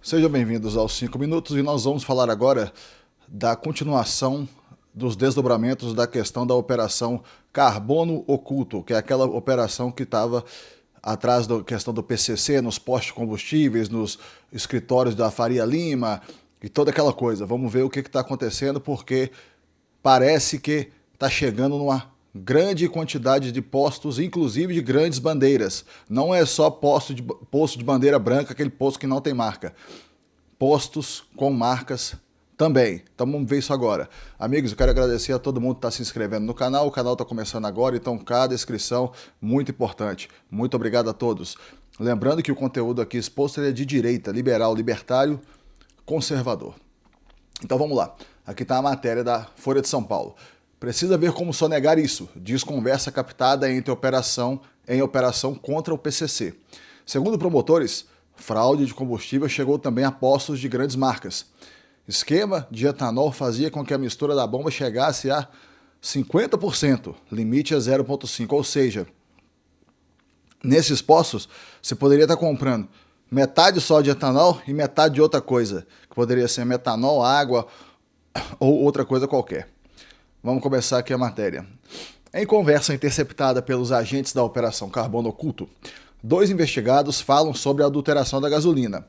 Sejam bem-vindos aos 5 minutos e nós vamos falar agora da continuação dos desdobramentos da questão da operação Carbono Oculto, que é aquela operação que estava atrás da questão do PCC, nos postos de combustíveis, nos escritórios da Faria Lima e toda aquela coisa. Vamos ver o que está acontecendo, porque parece que está chegando numa grande quantidade de postos, inclusive de grandes bandeiras. Não é só posto de bandeira branca, aquele posto que não tem marca. Postos com marcas também. Então vamos ver isso agora. Amigos, eu quero agradecer a todo mundo que está se inscrevendo no canal. O canal está começando agora, então cada inscrição muito importante. Muito obrigado a todos. Lembrando que o conteúdo aqui exposto é de direita, liberal, libertário, conservador. Então vamos lá. Aqui está a matéria da Folha de São Paulo. Precisa ver como sonegar isso, diz conversa captada em operação contra o PCC. Segundo promotores, fraude de combustível chegou também a postos de grandes marcas. Esquema de etanol fazia com que a mistura da bomba chegasse a 50%, limite é 0,5%, ou seja, nesses postos você poderia estar comprando metade só de etanol e metade de outra coisa, que poderia ser metanol, água ou outra coisa qualquer. Vamos começar aqui a matéria. Em conversa interceptada pelos agentes da Operação Carbono Oculto, 2 investigados falam sobre a adulteração da gasolina.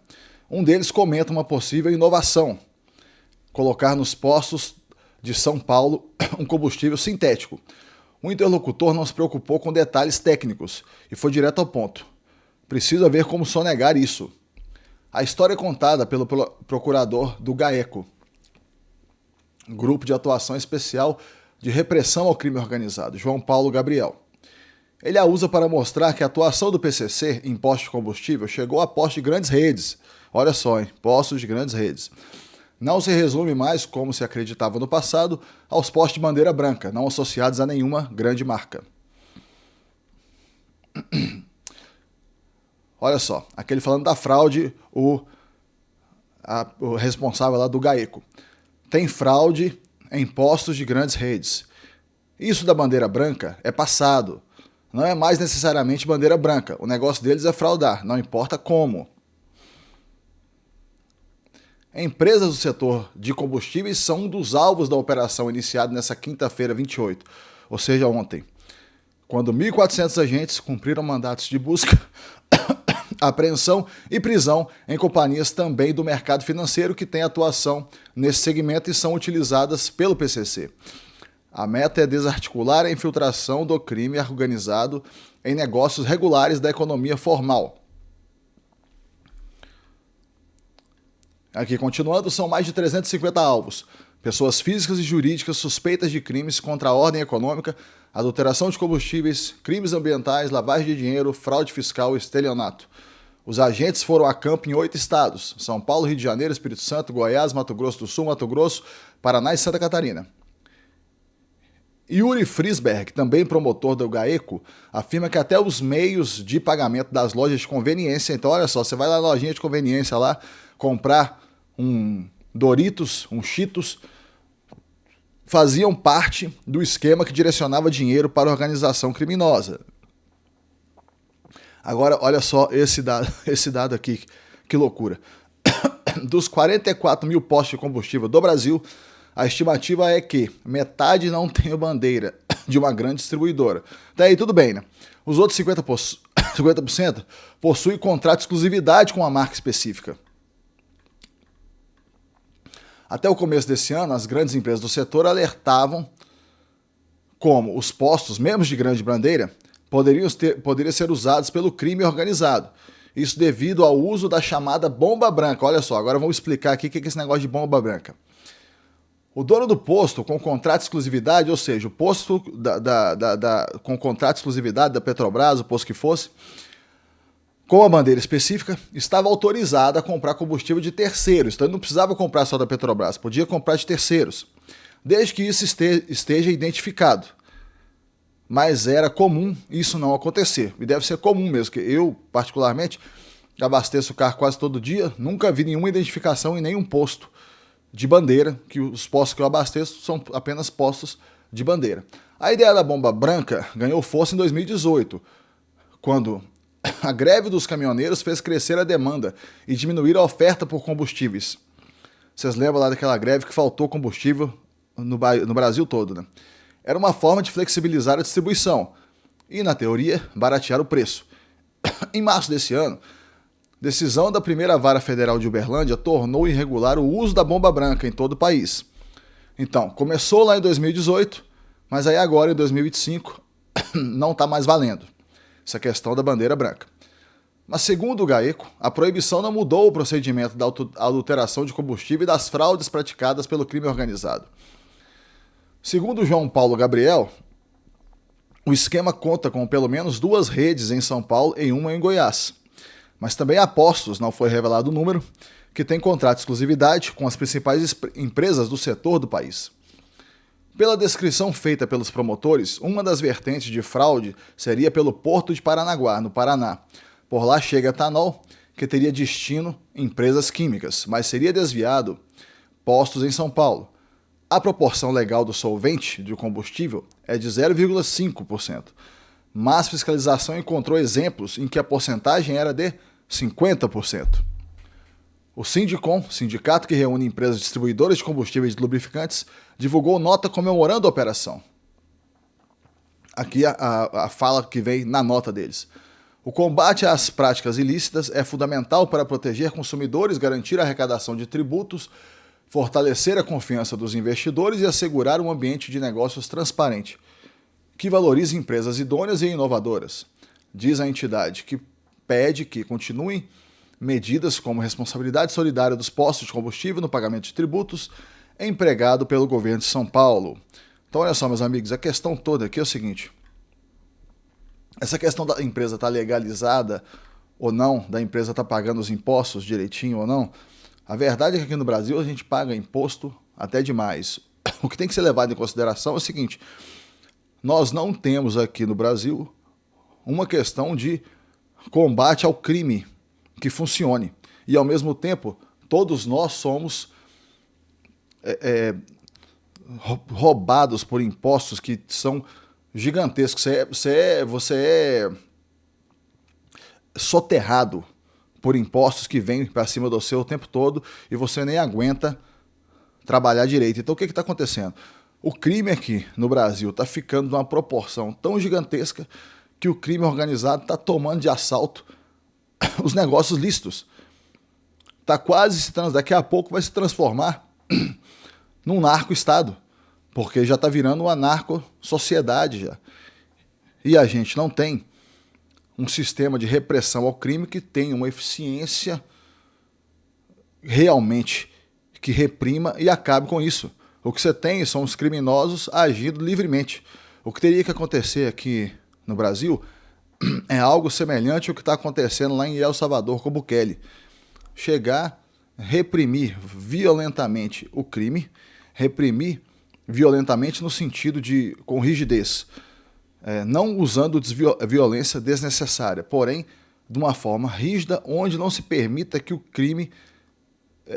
Um deles comenta uma possível inovação: colocar nos postos de São Paulo um combustível sintético. O interlocutor não se preocupou com detalhes técnicos e foi direto ao ponto. Precisa ver como sonegar isso. A história é contada pelo procurador do GAECO, Grupo de Atuação Especial de Repressão ao Crime Organizado, João Paulo Gabriel. Ele a usa para mostrar que a atuação do PCC em postos de combustível chegou a postos de grandes redes. Olha só, hein? Postos de grandes redes. Não se resume mais, como se acreditava no passado, aos postos de bandeira branca, não associados a nenhuma grande marca. Olha só, aquele falando da fraude, o responsável lá do GAECO. Tem fraude em postos de grandes redes. Isso da bandeira branca é passado. Não é mais necessariamente bandeira branca. O negócio deles é fraudar, não importa como. Empresas do setor de combustíveis são um dos alvos da operação iniciada nessa quinta-feira, 28, ou seja, ontem, quando 1.400 agentes cumpriram mandatos de busca, apreensão e prisão em companhias também do mercado financeiro que têm atuação nesse segmento e são utilizadas pelo PCC. A meta é desarticular a infiltração do crime organizado em negócios regulares da economia formal. Aqui, continuando, são mais de 350 alvos. Pessoas físicas e jurídicas suspeitas de crimes contra a ordem econômica, adulteração de combustíveis, crimes ambientais, lavagem de dinheiro, fraude fiscal e estelionato. Os agentes foram a campo em 8 estados: São Paulo, Rio de Janeiro, Espírito Santo, Goiás, Mato Grosso do Sul, Mato Grosso, Paraná e Santa Catarina. Yuri Frisberg, também promotor do GAECO, afirma que até os meios de pagamento das lojas de conveniência, então olha só, você vai lá na lojinha de conveniência lá, comprar um Doritos, um Cheetos, faziam parte do esquema que direcionava dinheiro para a organização criminosa. Agora, olha só esse dado aqui, que loucura. Dos 44 mil postos de combustível do Brasil, a estimativa é que metade não tem bandeira de uma grande distribuidora. Daí tudo bem, né? Os outros 50% possuem contrato de exclusividade com uma marca específica. Até o começo desse ano, as grandes empresas do setor alertavam como os postos, mesmo de grande bandeira, poderiam ser usados pelo crime organizado. Isso devido ao uso da chamada bomba branca. Olha só, agora vamos explicar aqui o que é esse negócio de bomba branca. O dono do posto com contrato de exclusividade, ou seja, o posto com contrato de exclusividade da Petrobras, o posto que fosse, com a bandeira específica, estava autorizado a comprar combustível de terceiros. Então ele não precisava comprar só da Petrobras, podia comprar de terceiros, desde que isso esteja identificado. Mas era comum isso não acontecer, e deve ser comum mesmo, que eu, particularmente, abasteço o carro quase todo dia, nunca vi nenhuma identificação em nenhum posto de bandeira, que os postos que eu abasteço são apenas postos de bandeira. A ideia da bomba branca ganhou força em 2018, quando A greve dos caminhoneiros fez crescer a demanda e diminuir a oferta por combustíveis. Vocês lembram lá daquela greve que faltou combustível no Brasil todo, né? Era uma forma de flexibilizar a distribuição e, na teoria, baratear o preço. Em março desse ano, decisão da primeira vara federal de Uberlândia tornou irregular o uso da bomba branca em todo o país. Então, começou lá em 2018, mas aí agora, em 2025, não está mais valendo essa questão da bandeira branca. Mas segundo o GAECO, a proibição não mudou o procedimento da adulteração de combustível e das fraudes praticadas pelo crime organizado. Segundo João Paulo Gabriel, o esquema conta com pelo menos 2 redes em São Paulo e uma em Goiás. Mas também há postos, não foi revelado o número, que tem contrato de exclusividade com as principais empresas do setor do país. Pela descrição feita pelos promotores, uma das vertentes de fraude seria pelo Porto de Paranaguá, no Paraná. Por lá chega etanol, que teria destino empresas químicas, mas seria desviado postos em São Paulo. A proporção legal do solvente de combustível é de 0,5%, mas fiscalização encontrou exemplos em que a porcentagem era de 50%. O Sindicom, sindicato que reúne empresas distribuidoras de combustíveis e lubrificantes, divulgou nota comemorando a operação. Aqui a fala que vem na nota deles. O combate às práticas ilícitas é fundamental para proteger consumidores, garantir a arrecadação de tributos, fortalecer a confiança dos investidores e assegurar um ambiente de negócios transparente, que valorize empresas idôneas e inovadoras. Diz a entidade que pede que continuem medidas como responsabilidade solidária dos postos de combustível no pagamento de tributos empregado pelo governo de São Paulo. Então, olha só, meus amigos, a questão toda aqui é o seguinte. Essa questão da empresa estar legalizada ou não, da empresa estar pagando os impostos direitinho ou não, a verdade é que aqui no Brasil a gente paga imposto até demais. O que tem que ser levado em consideração é o seguinte, nós não temos aqui no Brasil uma questão de combate ao crime que funcione. E, ao mesmo tempo, todos nós somos roubados por impostos que são gigantescos. Você é soterrado por impostos que vêm para cima do seu o tempo todo e você nem aguenta trabalhar direito. Então, o que está acontecendo? O crime aqui no Brasil está ficando numa proporção tão gigantesca que o crime organizado está tomando de assalto os negócios lícitos. Está quase daqui a pouco vai se transformar num narco-estado, porque já está virando uma narco-sociedade já. E a gente não tem um sistema de repressão ao crime que tenha uma eficiência realmente que reprima e acabe com isso. O que você tem são os criminosos agindo livremente. O que teria que acontecer aqui no Brasil é algo semelhante ao que está acontecendo lá em El Salvador com o Bukele. Chegar, reprimir violentamente o crime, reprimir violentamente no sentido de com rigidez, não usando violência desnecessária, porém de uma forma rígida, onde não se permita que o crime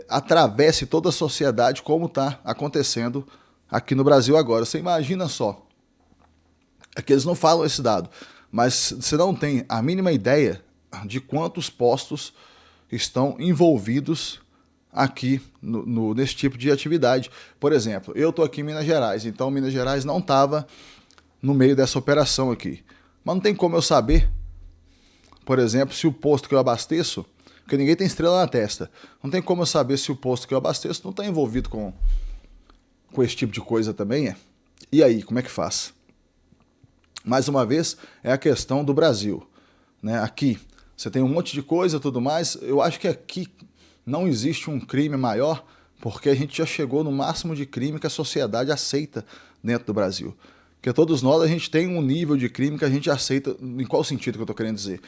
atravesse toda a sociedade como está acontecendo aqui no Brasil agora. Você imagina só, é que eles não falam esse dado, mas você não tem a mínima ideia de quantos postos estão envolvidos aqui nesse tipo de atividade. Por exemplo, eu estou aqui em Minas Gerais, então Minas Gerais não estava no meio dessa operação aqui. Mas não tem como eu saber, por exemplo, se o posto que eu abasteço, porque ninguém tem estrela na testa, não tem como eu saber se o posto que eu abasteço não está envolvido com esse tipo de coisa também. E aí, como é que faz? Mais uma vez, é a questão do Brasil, né? Aqui, você tem um monte de coisa e tudo mais. Eu acho que aqui não existe um crime maior, porque a gente já chegou no máximo de crime que a sociedade aceita dentro do Brasil. Porque todos nós, a gente tem um nível de crime que a gente aceita. Em qual sentido que eu estou querendo dizer?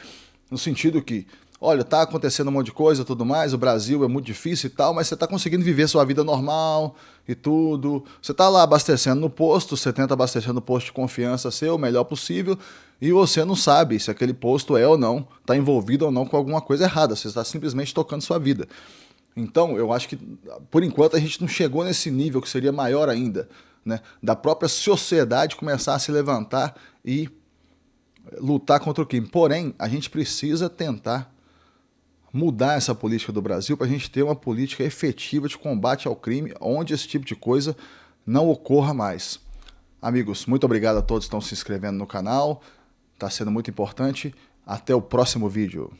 No sentido que, olha, tá acontecendo um monte de coisa e tudo mais, o Brasil é muito difícil e tal, mas você está conseguindo viver sua vida normal e tudo. Você está lá abastecendo no posto, você tenta abastecer no posto de confiança seu, o melhor possível, e você não sabe se aquele posto é ou não, está envolvido ou não com alguma coisa errada, você está simplesmente tocando sua vida. Então, eu acho que, por enquanto, a gente não chegou nesse nível que seria maior ainda, né, da própria sociedade começar a se levantar e lutar contra o crime. Porém, a gente precisa tentar mudar essa política do Brasil para a gente ter uma política efetiva de combate ao crime, onde esse tipo de coisa não ocorra mais. Amigos, muito obrigado a todos que estão se inscrevendo no canal. Está sendo muito importante. Até o próximo vídeo.